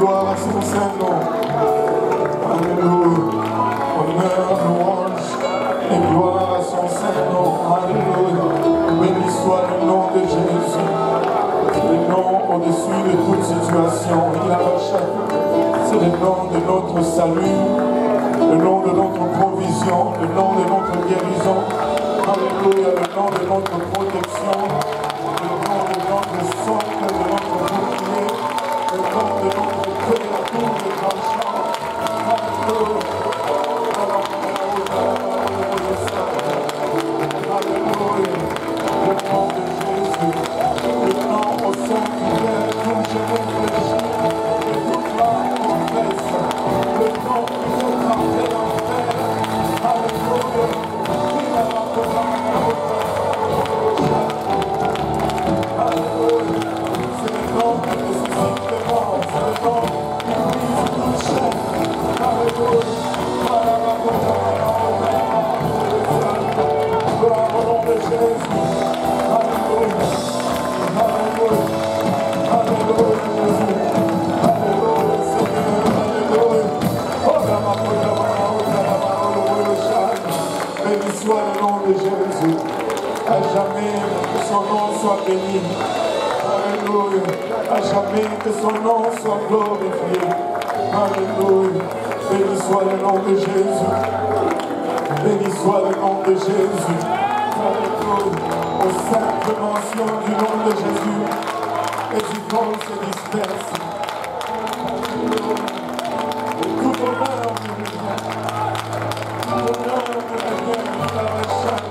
gloire à son Saint-Nom. Alléluia. Honneur, louange et gloire à son Saint-Nom. Alléluia. Béni soit le nom de Jésus. Le nom au-dessus de toute situation. C'est le nom de notre salut, le nom de notre provision, le nom de notre guérison. Alléluia. Le nom de notre protection, le nom de notre socle, de notre bouclier, le nom de notre créature de tranchant. Alléluia. Alléluia. Le nom de Jésus, le nom au sein duquel tout genou fléchit et toute langue confesse, le nom qui fait trembler l'enfer. Alléluia. C'est le nom qui ressuscite les morts, c'est le nom qui brise toute chaîne. Alléluia. Gloire au nom de Jésus. Alléluia. Alléluia. Alléluia, Jésus. Alléluia, Seigneur. Alléluia. Béni soit le nom de Jésus. À jamais que son nom soit béni. Alléluia. À jamais que son nom soit glorifié. Alléluia. Béni soit le nom de Jésus. Béni soit le nom de Jésus. Alléluia. Aux simples mentions du nom de Jésus, les icônes se dispersent. Alléluia. Tout honneur nous revient. Tout honneur nous revient à la chaîne.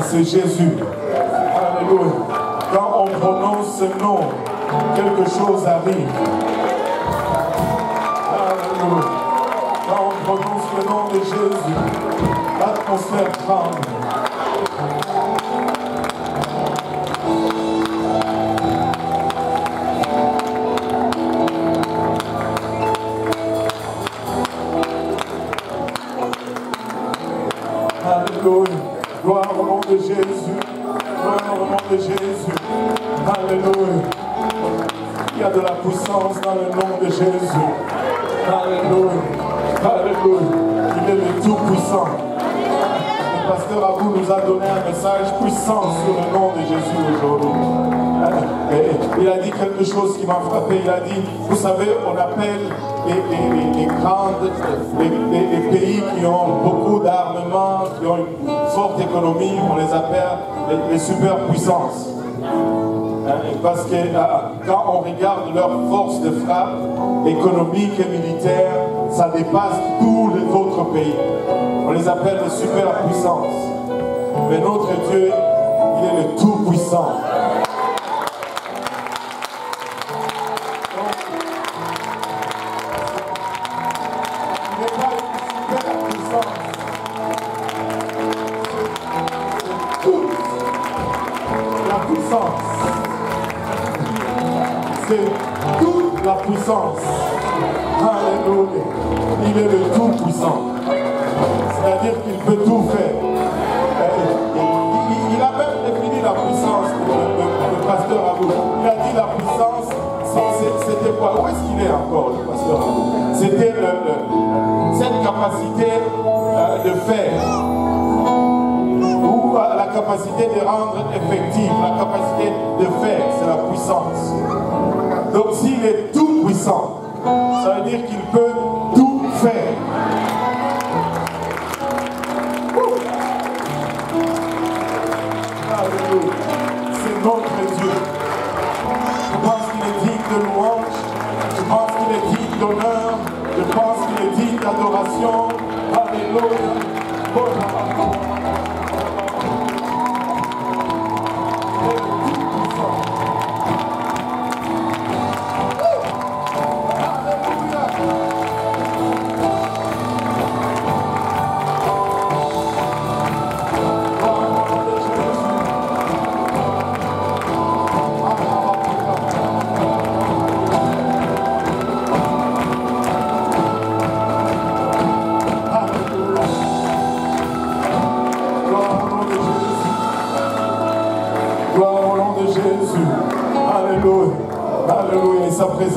C'est Jésus. Alléluia. Quand on prononce ce nom, quelque chose arrive. Alléluia. Quand on prononce le nom de Jésus, l'atmosphère tremble. Alléluia. Gloire au nom de Jésus. Gloire au nom de Jésus. Alléluia. Il y a de la puissance dans le nom de Jésus. Alléluia. Alléluia. Il est le tout-puissant. Le pasteur Abou nous a donné un message puissant sur le nom de Jésus aujourd'hui. Il a dit quelque chose qui m'a frappé. Il a dit, vous savez, on appelle les pays qui ont beaucoup d'armement, qui ont une forte économie, on les appelle les superpuissances. Parce que quand on regarde leur force de frappe économique et militaire, ça dépasse tous les autres pays. On les appelle les superpuissances. Mais notre Dieu, il est le tout-puissant. C'est toute la puissance. Alléluia. Il est le tout-puissant. C'est-à-dire qu'il peut tout faire. Il a même défini la puissance pour le pasteur Abou. Il a dit la puissance, c'était quoi? Où est-ce qu'il est encore, le pasteur? C'était cette capacité de faire, ou la capacité de rendre effective, la capacité de faire, c'est la puissance. Donc s'il est tout puissant, ça veut dire qu'il peut tout faire. Alléluia. C'est notre Dieu. Je pense qu'il est digne de louange, je pense qu'il est digne d'honneur, je pense qu'il est digne d'adoration. Alléluia. Gloire au nom de Jésus. Alléluia. Alléluia. Et sa présence.